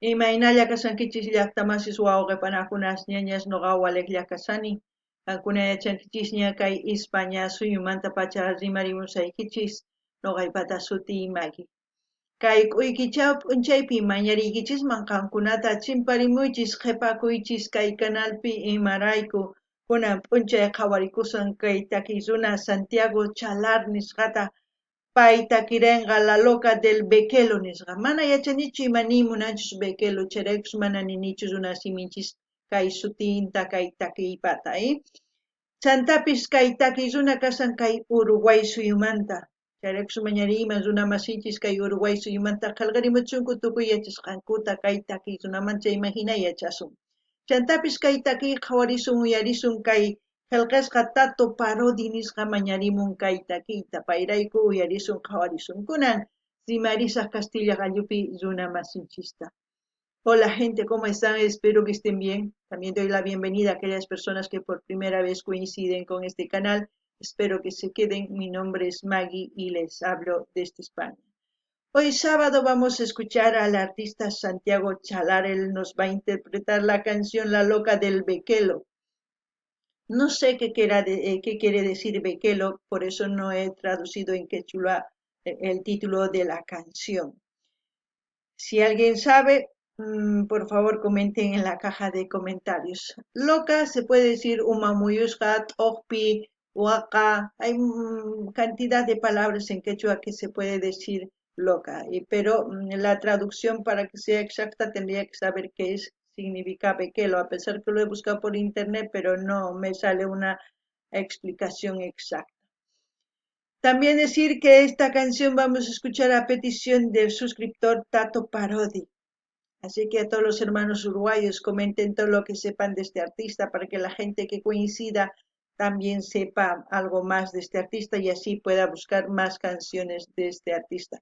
Imaynalla kasankichis llaqtamasis wawqipanakunas ñañas nuqa waliqlla kasani. Kankuna yachankichis ña kay España suyumanta pacha rimarimusaykichis nuqaypata suti Maggie. Kay k'uykichaw p'unchaypi mañariykichikman qankunata chimparimuychis qhipakuychis kay canalpi imarayku kunan p'unchay qhawarikusun kay takiy runa Santiago Chalar nisqata pay takirinqa la loca del Bequelo nisqa mana yachanichu imani munanchus Bequelo chayraykus mana ninichu runa siminchis kay sutinta kay takiypata chantapis kay takiy runa kasan kay Uruguay suyumanta chayraykus mañariyman runa masinchis kay Uruguay suyumanta qillqarimuchunku tukuy yachasqankuta kay takiy runamanta imagina yachasun chantapis kay takiy qhawarisun uyarisun kay qillqasqa Tato Parodi nisqa mañarimun kay takiyta payrayku uyarisun qhawarisun kunan rimarisaq Castilla gallupi runa masinchista. Hola gente, ¿cómo están? Espero que estén bien. También doy la bienvenida a aquellas personas que por primera vez coinciden con este canal. Espero que se queden. Mi nombre es Maggie y les hablo desde España. Hoy sábado vamos a escuchar al artista Santiago Chalar. Él nos va a interpretar la canción La Loca del Bequelo. No sé qué quiere decir Bequelo, por eso no he traducido en quechua el título de la canción. Si alguien sabe, por favor comenten en la caja de comentarios. Loca se puede decir umamuyushat, okpi, huaca. Hay cantidad de palabras en quechua que se puede decir loca, pero la traducción para que sea exacta tendría que saber qué significa bequelo, a pesar que lo he buscado por internet, pero no me sale una explicación exacta. También decir que esta canción vamos a escuchar a petición del suscriptor Tato Parodi. Así que a todos los hermanos uruguayos comenten todo lo que sepan de este artista para que la gente que coincida también sepa algo más de este artista y así pueda buscar más canciones de este artista.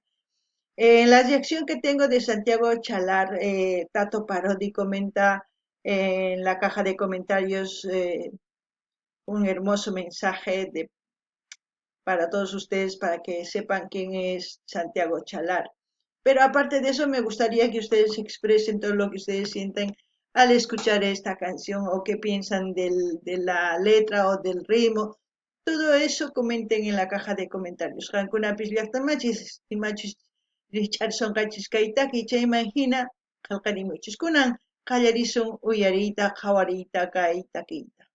En la reacción que tengo de Santiago Chalar, Tato Parodi comenta en la caja de comentarios un hermoso mensaje para todos ustedes para que sepan quién es Santiago Chalar. Pero aparte de eso, me gustaría que ustedes expresen todo lo que ustedes sienten al escuchar esta canción o qué piensan de la letra o del ritmo. Todo eso comenten en la caja de comentarios. Hankuna pisllastamachis, timachis, Richardson kachiscaita, quicha imagina, kalkarimuchis kunan, kallarison uyarita, jawarita, kaita, quinta.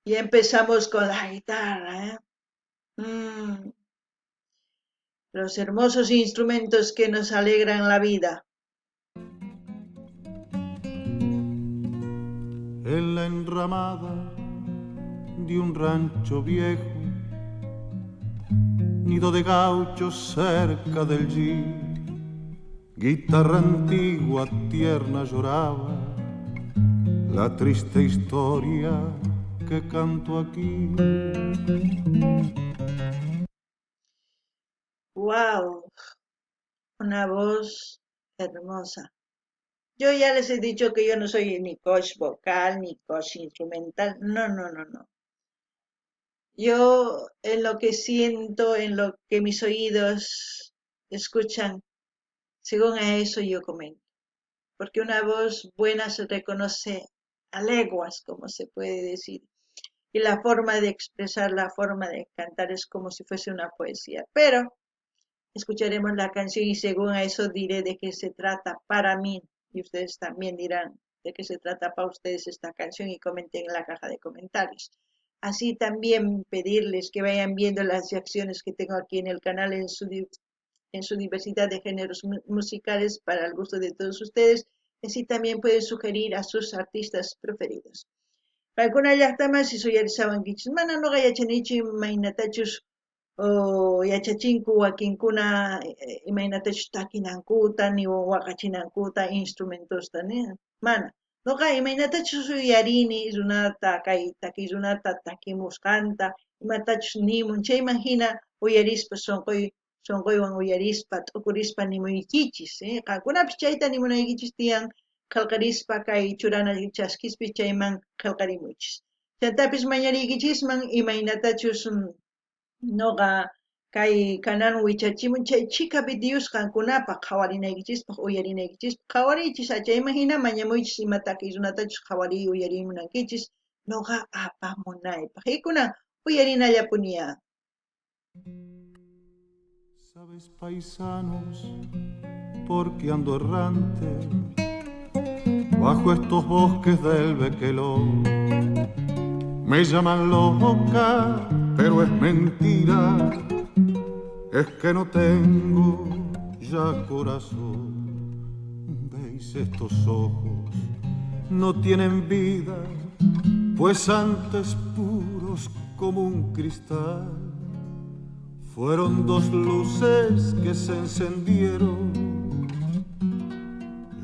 Y empezamos con la guitarra, los hermosos instrumentos que nos alegran la vida. En la enramada de un rancho viejo, nido de gauchos cerca del G, guitarra antigua tierna lloraba la triste historia que canto aquí. Wow, una voz hermosa. Yo ya les he dicho que yo no soy ni coach vocal ni coach instrumental. No, no, no, no. Yo en lo que siento, en lo que mis oídos escuchan, según a eso yo comento. Porque una voz buena se reconoce a leguas, como se puede decir. Y la forma de expresar, la forma de cantar es como si fuese una poesía. Pero escucharemos la canción y según a eso diré de qué se trata para mí. Y ustedes también dirán de qué se trata para ustedes esta canción y comenten en la caja de comentarios. Así también pedirles que vayan viendo las reacciones que tengo aquí en el canal en su diversidad de géneros musicales para el gusto de todos ustedes. Así también pueden sugerir a sus artistas preferidos. Paykuna llaqtaman suyarisawankichis mana nuqa yachanichu imaynatachus yachachinku wakinkuna imaynatachus takinankuta ni waqachinankuta instrumentosta mana nuqa imaynatachus uyarini runata kay takiy runata takimusqanta imatachus nimun chayman hina uyarispa sonquywan uyarispa t'ukurispa nimuykichis qankunapis chayta nimunaykichis tiyan qillqarispa kay churana chaskispi chayman qillqarimuychis chaytapis mañariykichisman imaynatachus Noqa kay kanan wichachimun chay chika videos kankunapa qhawarinaykichis uyarinaykichis qhawariychis achayman hina mañamuychis imataki runatachus qhawariy uyarimunankichis noqa apamunaypaq hikuna uyarinallapuniya. Sabes, paisanos, porque ando errante bajo estos bosques del Bequeló. Me llaman loca, pero es mentira, es que no tengo ya corazón. Veis estos ojos, no tienen vida, pues antes puros como un cristal. Fueron dos luces que se encendieron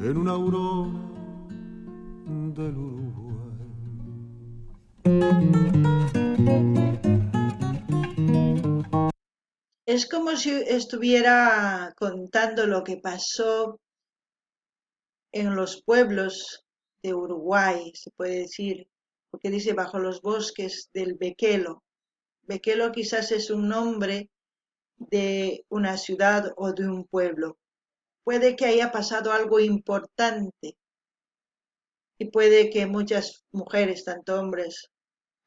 en una aurora del Uruguay. Es como si estuviera contando lo que pasó en los pueblos de Uruguay, se puede decir, porque dice bajo los bosques del Bequelo. Bequelo quizás es un nombre de una ciudad o de un pueblo. Puede que haya pasado algo importante y puede que muchas mujeres, tanto hombres,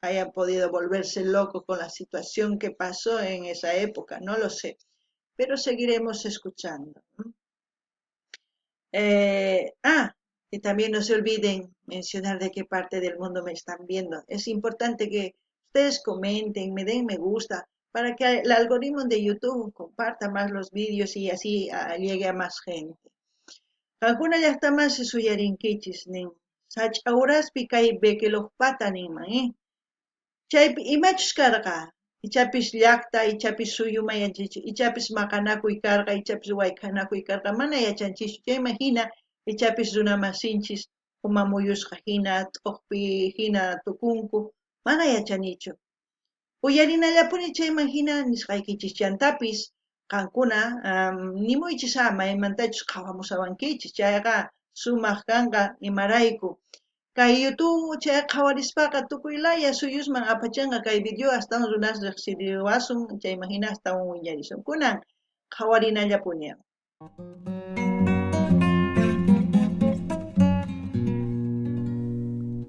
hayan podido volverse locos con la situación que pasó en esa época, no lo sé, pero seguiremos escuchando. Y también no se olviden mencionar de qué parte del mundo me están viendo. Es importante que ustedes comenten, me den me gusta, para que el algoritmo de YouTube comparta más los vídeos y así llegue a más gente. Kankuna llaqtamansi suyarinkichis nin. Sach'awraspi kay bekelojpata ninman, Chaypi imachus karqa, ichapis llaqta, ichapis suyu mayanchichu, ichapis maqanakuy karqa, ichapis wayk'anakuy karqa, mana yachanchichu. Chayman hina, ichapis runa masinchis umamuyusqa hina, t'uqpi hina tukunku, mana yachanichu. Uyarinallapuni chayman hina nisqaykichis chantapis, qankuna nimuychis imantatachus qhawamusawankichis, chayqa sumaq kanqa imarayku. Kay YouTube chay qhawarispaqa tukuylaya suyusman apachanqa kay video astawan runas riqsiriwasun chayman hina astawan wiñarisun. Kunan qhawarinallapuniya.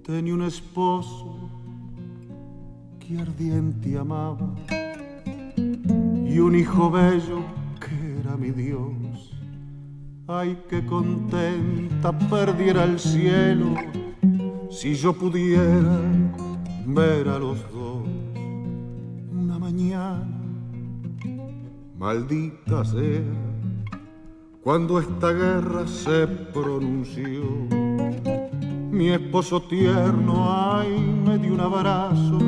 Tenía un esposo que ardiente amaba y un hijo bello que era mi Dios. Ay, qué contenta perdiera el cielo si yo pudiera ver a los dos una mañana. Maldita sea, cuando esta guerra se pronunció, mi esposo tierno, ay, me dio un abrazo,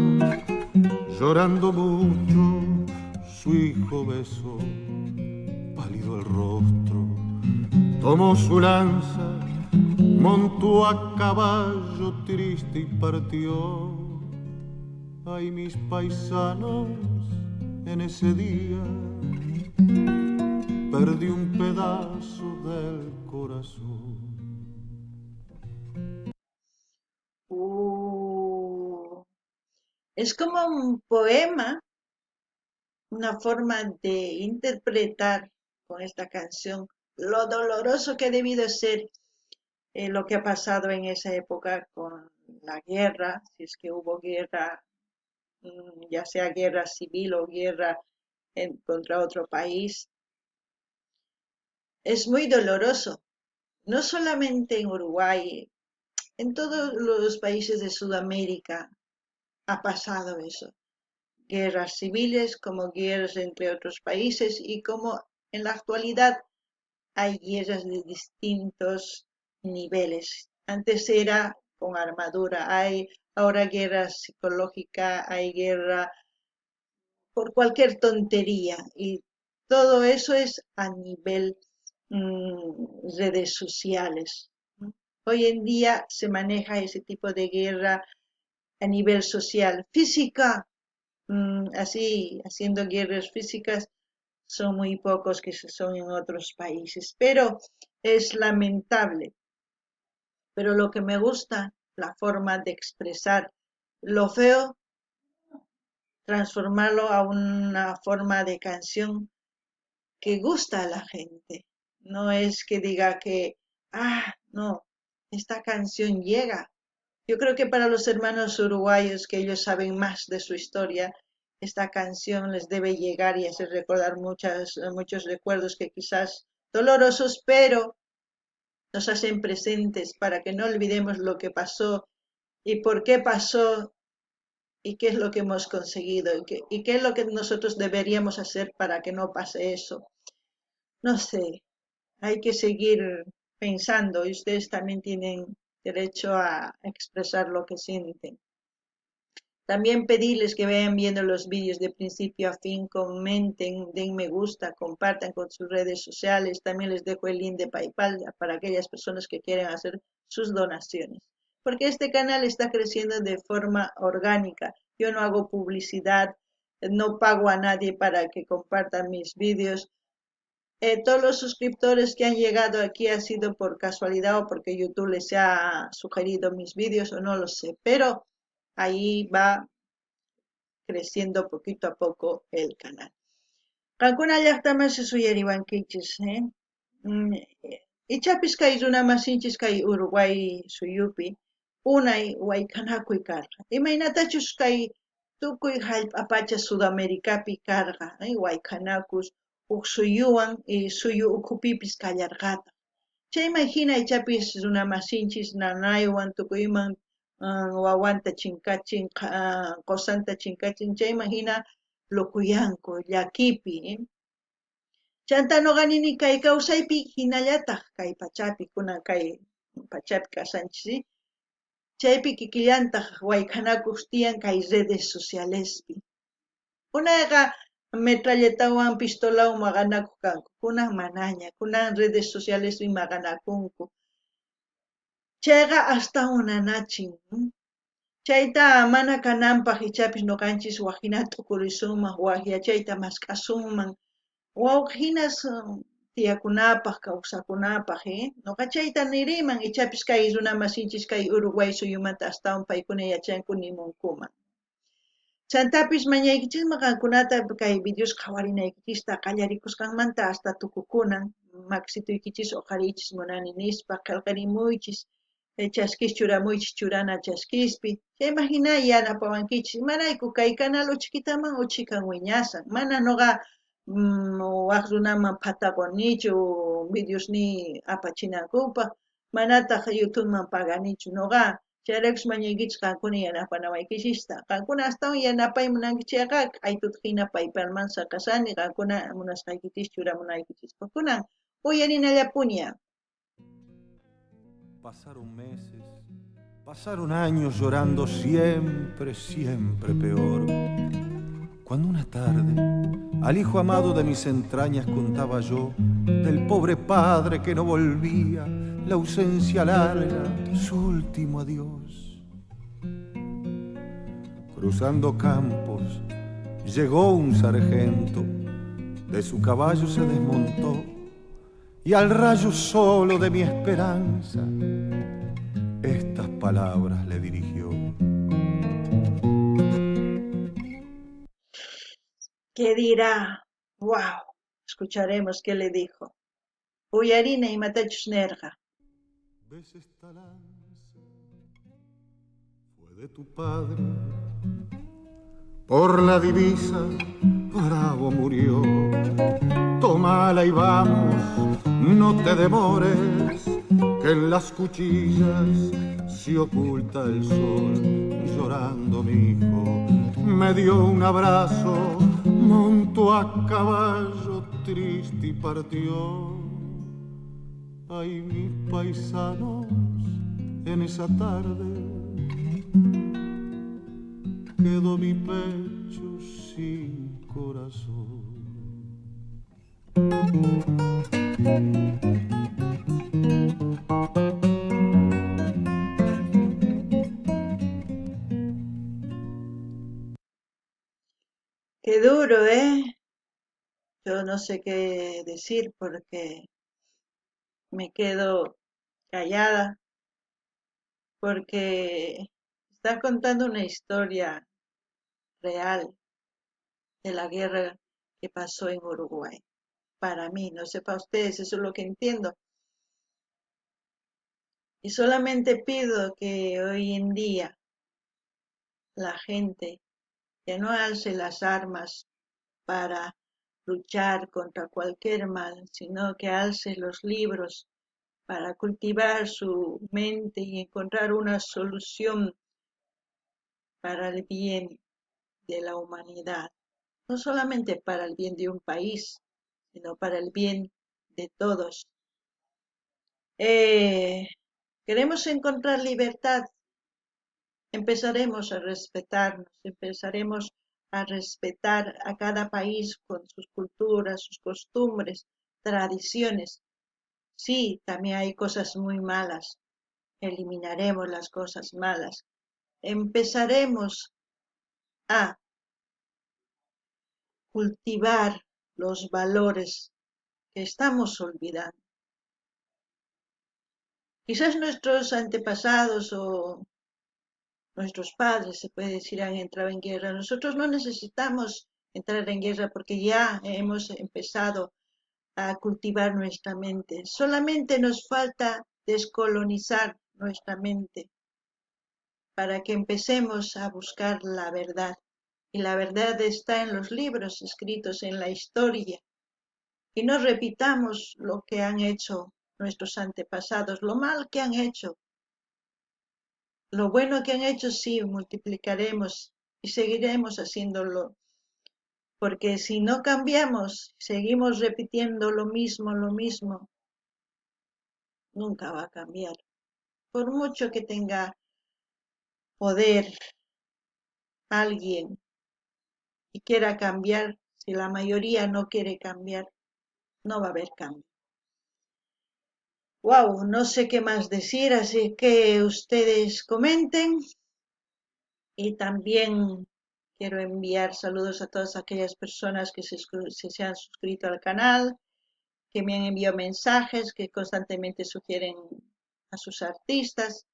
llorando mucho, su hijo besó, pálido el rostro, tomó su lanza, montó a caballo triste y partió. Ay, mis paisanos, en ese día perdí un pedazo del corazón. Es como un poema, una forma de interpretar con esta canción lo doloroso que ha debido ser lo que ha pasado en esa época con la guerra, si es que hubo guerra, ya sea guerra civil o guerra contra otro país. Es muy doloroso, no solamente en Uruguay, en todos los países de Sudamérica ha pasado eso. Guerras civiles como guerras entre otros países y como en la actualidad hay guerras de distintos niveles. Antes era con armadura, hay ahora guerra psicológica, hay guerra por cualquier tontería y todo eso es a nivel redes sociales. Hoy en día se maneja ese tipo de guerra a nivel social. Física, así, haciendo guerras físicas, son muy pocos que son en otros países, pero es lamentable. Pero lo que me gusta, la forma de expresar lo feo transformarlo a una forma de canción que gusta a la gente. No es que diga que, no, esta canción llega. Yo creo que para los hermanos uruguayos, que ellos saben más de su historia, esta canción les debe llegar y hacer recordar muchos recuerdos que quizás dolorosos, pero nos hacen presentes para que no olvidemos lo que pasó y por qué pasó y qué es lo que hemos conseguido y qué es lo que nosotros deberíamos hacer para que no pase eso. No sé, hay que seguir pensando y ustedes también tienen derecho a expresar lo que sienten. También pedirles que vayan viendo los vídeos de principio a fin, comenten, den me gusta, compartan con sus redes sociales. También les dejo el link de PayPal para aquellas personas que quieran hacer sus donaciones. Porque este canal está creciendo de forma orgánica. Yo no hago publicidad, no pago a nadie para que compartan mis vídeos. Todos los suscriptores que han llegado aquí ha sido por casualidad o porque YouTube les ha sugerido mis vídeos o no lo sé, pero ahí va creciendo poquito a poco el canal. Kankuna llaqtaman suyariwankichis, ichapis kay runamasinchis kay Uruguay suyupi unay wayk'anakuy karqa. Imaynatachus kay tukuy hallp'apacha Sudamericapi karqa, wayk'anakus huk suyuwan suyu ukhupipis kallarqata. Chayman hina ichapis runamasinchis nanaywan tukuyman wawanta chinkachin, qusanta chinkachin, chayman hina lukuyanku llakipi. Chanta nuqanini kay kawsaypi hinallataq kay pachapi kunan kay pachapi kasanchis, chaypi kikillantaq wayk'anakuq tiyan kay redes socialespi. Unayqa metralletawan pistolawan maqanakuq kanku, kunan manaña, kunan redes socialespi maqanakunku. Chayqa astawan nanachin. Chayta mana kananpaq ichapis nuqanchis waqhina t'ukurisunman, waqyachayta mask'asunman, wawqihinas tiyakunapaq, kawsakunapaq, nuqa chayta niriman ichapis kay runamasinchis kay Uruguay suyumanta astawan paykuna yachanku nimunkuman. Chantapis mañaykichisman qankunata kay videos qhawarinaykichista qallarikusqanmanta hasta tukukunan maksituykichis uqarichis munani nispa qillqarimuychis, chaskis churamuychis churana chaskispi, chayman hina yanapawankichis imarayku kay canal uchikitaman uchikan wiñasan, mana nuqa waq runaman phataqurnichu videos ni apachinankupaq, manataq YouTubeman paganichu nuqa. Chayraykus mañaykichis qankuna yanapanawaykillista. Qankuna astawan yanapay munankichayqa q'aytuta hina PayPalman saqasani qankuna munasqaykichis churamunaykichis. Kunan uyarinallapuni. Pasaron meses, pasaron años llorando siempre, siempre peor. Cuando una tarde al hijo amado de mis entrañas contaba yo del pobre padre que no volvía, la ausencia larga, su último adiós. Cruzando campos llegó un sargento, de su caballo se desmontó y al rayo solo de mi esperanza estas palabras le dirigió. ¿Qué dirá? ¡Wow! Escucharemos qué le dijo. Uyarina y matachus nerga. ¿Ves esta lanza? Fue de tu padre. Por la divisa, bravo murió. Tómala y vamos, no te demores, que en las cuchillas se oculta el sol. Llorando mi hijo me dio un abrazo, montó a caballo triste y partió. Ay, mis paisanos, en esa tarde quedó mi pecho sin corazón. Qué duro, ¿eh? Yo no sé qué decir porque me quedo callada, porque está contando una historia real. de la guerra que pasó en Uruguay. Para mí, no sé para ustedes, eso es lo que entiendo. Y solamente pido que hoy en día la gente que no alce las armas para luchar contra cualquier mal, sino que alce los libros para cultivar su mente y encontrar una solución para el bien de la humanidad, no solamente para el bien de un país, sino para el bien de todos. Eh, Queremos encontrar libertad, empezaremos a respetarnos, empezaremos a respetar a cada país con sus culturas, sus costumbres, tradiciones. Sí, también hay cosas muy malas, eliminaremos las cosas malas, empezaremos a cultivar los valores que estamos olvidando. Quizás nuestros antepasados o nuestros padres, se puede decir, han entrado en guerra. Nosotros no necesitamos entrar en guerra porque ya hemos empezado a cultivar nuestra mente. Solamente nos falta descolonizar nuestra mente para que empecemos a buscar la verdad. Y la verdad está en los libros escritos en la historia. Y no repitamos lo que han hecho nuestros antepasados, lo mal que han hecho. Lo bueno que han hecho sí, multiplicaremos y seguiremos haciéndolo, porque si no cambiamos, seguimos repitiendo lo mismo, nunca va a cambiar. Por mucho que tenga poder alguien y quiera cambiar, si la mayoría no quiere cambiar, no va a haber cambio. Wow, no sé qué más decir, así que ustedes comenten y también quiero enviar saludos a todas aquellas personas que se han suscrito al canal, que me han enviado mensajes, que constantemente sugieren a sus artistas.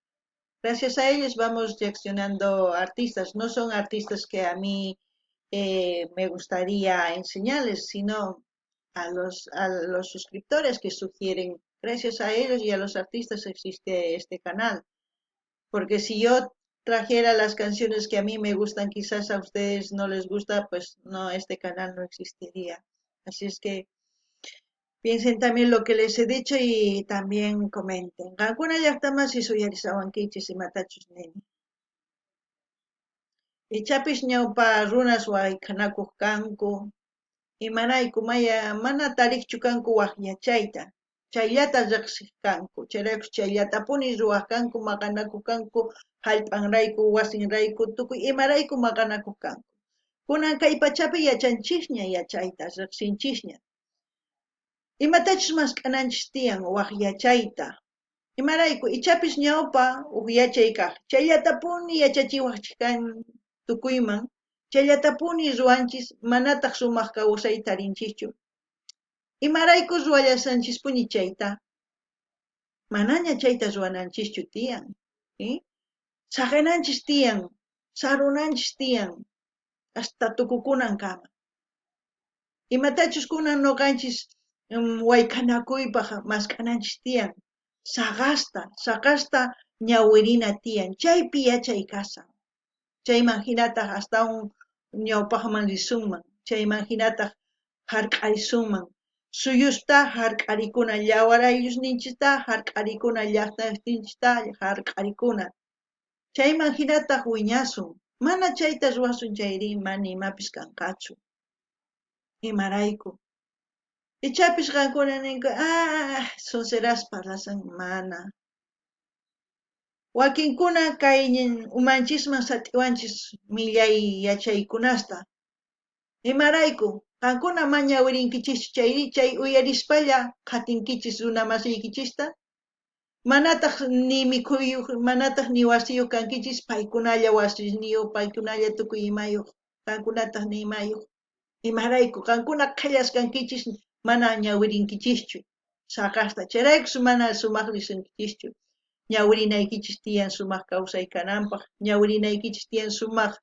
Gracias a ellos vamos reaccionando artistas. No son artistas que a mí me gustaría enseñarles, sino a los suscriptores que sugieren. Gracias a ellos y a los artistas existe este canal. Porque si yo trajera las canciones que a mí me gustan, quizás a ustedes no les gusta, pues no, este canal no existiría. Así es que piensen también lo que les he dicho y también comenten. Alguna ya está más y soy Arisawankichis y Matachus Neni. Ichapis ñawpa runas wayk'anakuq kanku, imanayku maya mana tarikchu kanku waqyachayta. Chayllata riqsik kanku. Chayraykus chayllatapuни ruwaq kanku, maqanakuq kanku, hallp'anrayku, wasinrayku, tukuy imarayku maqanakuq kanku. Kunan kay pachapi yachanchisña yachayta, riqsinchisña. Imatachus maskananchis tiyan waqyachayta. Imarayku ichapis ñawpa yachay kaq. Chayllatapuни yachachiwaqchik tukuyman. Chayllatapuни ruwanchis manataq sumaq kawsayta rinchischu. Imarayku ruwallasanchispuñi chayta. Manaña chayta ruwananchischu tiyan. Saqenanchis tiyan, sarunanchis tiyan, hasta tukukunan kama. Imatachus kunan noqanchis waykanakuypaq maskananchis tiyan. Saqasta ñawirina tiyan. Chaypi yachay kasan. Chayman hinataq hasta ñawpaqman risunman. Chayman hinataq hark'arisunman. Suyusta hark'arikuna, llawarayusninchista hark'arikuna, llaqtantinchista hark'arikuna. Chayman hinataq wiñasun. Mana chayta ruwasun chayri mana imapis kanqachu. Imarayku. Ichapis qankuna ninku, sonseraspa rasan mana. Wakinkuna kay umanchisman satiwanchis millay yachaykunasta. Imarayku, qankuna mañawirinkichis chayri, chay uyarispalla qatinkichis runa masiykichista. Manataq ni mikhuyuq, manataq ni wasiyuq kankichis, paykunalla wasisniyuq, paykunalla tukuy imayuq, qankunataq ni imayuq. Imarayku, qankuna qillas kankichis mana ñawirinkichischu. Saqasta, chayraykus mana sumaq risunkichishchu. Ñawirinaykichis tiyan sumaq kawsaykananpaq, ñawirinaykichis tiyan sumaq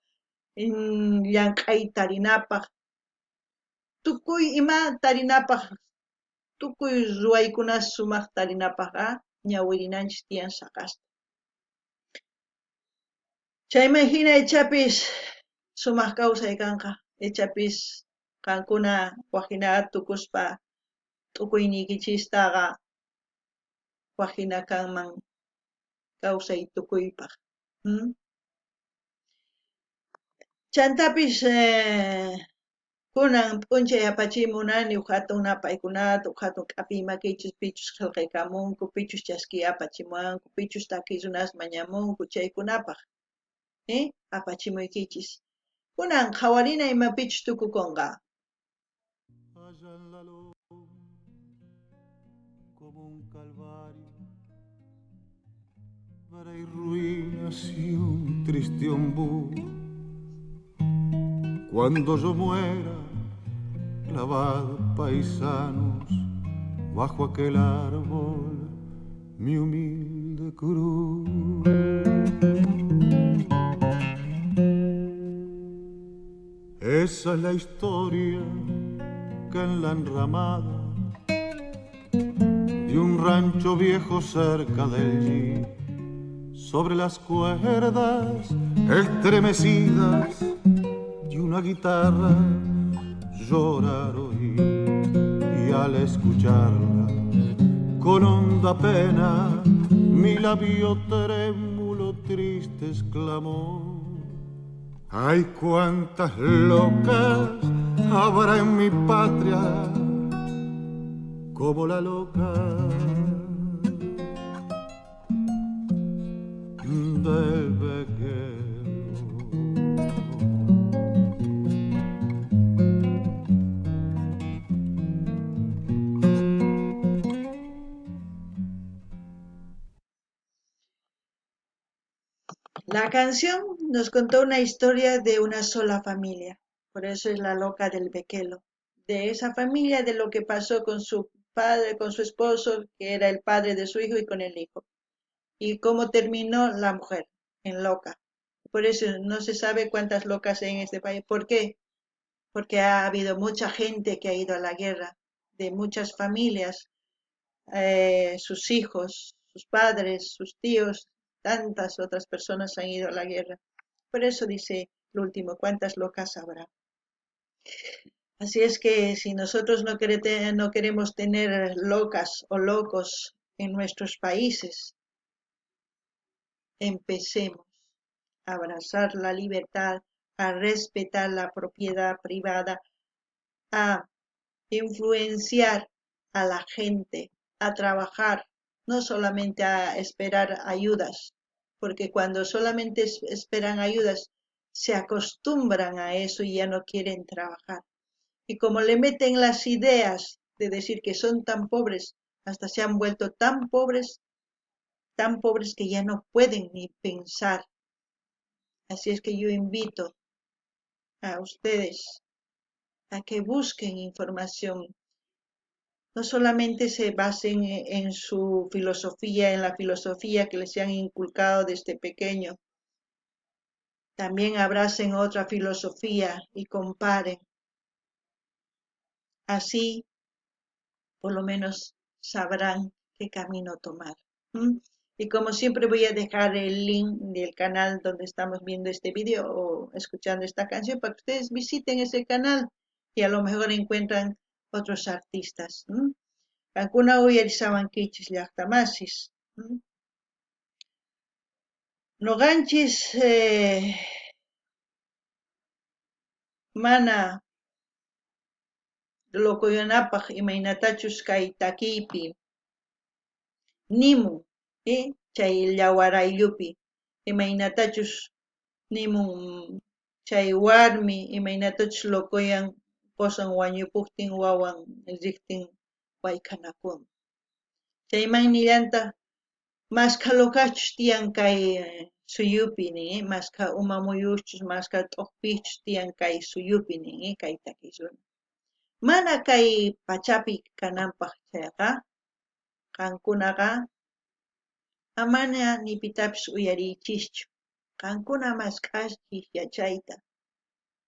llank'ay tarinapaq, tukuy ima tarinapaq tukuy ruwaykunas sumaq tarinapaqqa ñawirinanchis tiyan saqasta. Chayman hina ichapis sumaq kawsay kanqa, ichapis qankuna waqhinaqa tukuspa t'ukuyniykichistaqa waqhina kanman kawsay tukuypaq. Chantapis kunan p'unchay apachimunani hatun napaykunata, hatun k'apiy makichis pichus qillqaykamunku, pichus chaskiy apachimuwanku, pichus takiy runas mañamunku chaykunapaq, apachimuykichis. Kunan qhawarina imapichus tukukunqa. Allá en la loma, como un calvario, hay ruinas y un triste ombú. Cuando yo muera, clavado paisanos, bajo aquel árbol, mi humilde cruz. Esa es la historia que en la enramada de un rancho viejo cerca del Yí, sobre las cuerdas estremecidas de una guitarra llorar oí, y al escucharla con honda pena mi labio trémulo triste exclamó: ay, cuántas locas habrá en mi patria como la loca del veguero. La canción nos contó una historia de una sola familia, por eso es la loca del Bequelo. De esa familia, de lo que pasó con su padre, con su esposo, que era el padre de su hijo, y con el hijo. Y cómo terminó la mujer, en loca. Por eso no se sabe cuántas locas hay en este país. ¿Por qué? Porque ha habido mucha gente que ha ido a la guerra, de muchas familias, sus hijos, sus padres, sus tíos, tantas otras personas han ido a la guerra. Por eso dice el último, ¿cuántas locas habrá? Así es que si nosotros no queremos tener locas o locos en nuestros países, empecemos a abrazar la libertad, a respetar la propiedad privada, a influenciar a la gente, a trabajar, no solamente a esperar ayudas, porque cuando solamente esperan ayudas, se acostumbran a eso y ya no quieren trabajar. Y como le meten las ideas de decir que son tan pobres, hasta se han vuelto tan pobres que ya no pueden ni pensar. Así es que yo invito a ustedes a que busquen información, no solamente se basen en su filosofía, en la filosofía que les han inculcado desde pequeño, también abracen otra filosofía y comparen. Así, por lo menos, sabrán qué camino tomar. Y como siempre voy a dejar el link del canal donde estamos viendo este video o escuchando esta canción para que ustedes visiten ese canal y a lo mejor encuentran otros artistas. Kankuna uyarisawankichis llaqtamasis. Nuqanchis mana lokoyanapaq imaynatachus kay takiypi nimun, chay llawar ayllupi imaynatachus nimun chay warmi imaynatachus lokoyan qusan wañupuptin wawan riqtin wayk'anakuwan. Chaymanmi llanta masqa lokachus tiyan kay suyupi nin, masqa uma muyuchus, masqa t'uqpichus tiyan kay suyupi nin, kay takisruna. Mana kay pachapi kananpaq chayqa, qankunaqa amana ni pitapis uyariychischu. Qankuna masqaschis yachayta.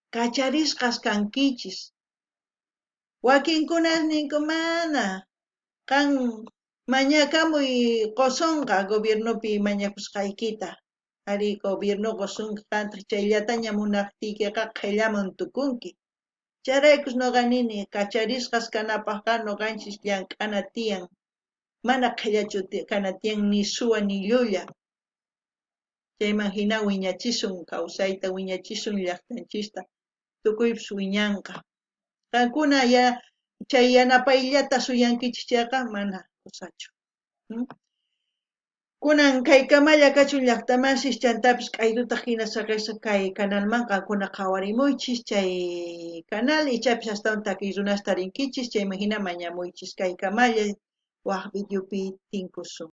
Kacharisqas kankichis. Wakinkunas ninku mana kan mañakamuy qosunqa gobiernopi mañakusqaykita. Ari gobierno qosunqa kantaq chayllataña munaqtiykiqa qhillaman tukunki. Chayraykus nuqa nini kacharisqas kanapaqqa nuqanchis llank'ana tiyan. Mana qhillachu kana tiyan ni suwa ni llulla. Chayman hina wiñachisun kawsayta, wiñachisun llaqtanchista tukuypis wiñanqa. Qankuna ya chay yanapayllata suyankichis chayqa mana kusachu. Kunan kay kamalla kachun llaqtamasis chantapis q'aytuta hina saqirsa kay kanalman qankuna qawarimuychis chay kanal ichapis astawan takiy runasta rinkichis chayman hina mañamuychis kay kamalla waq videopi tinkusun.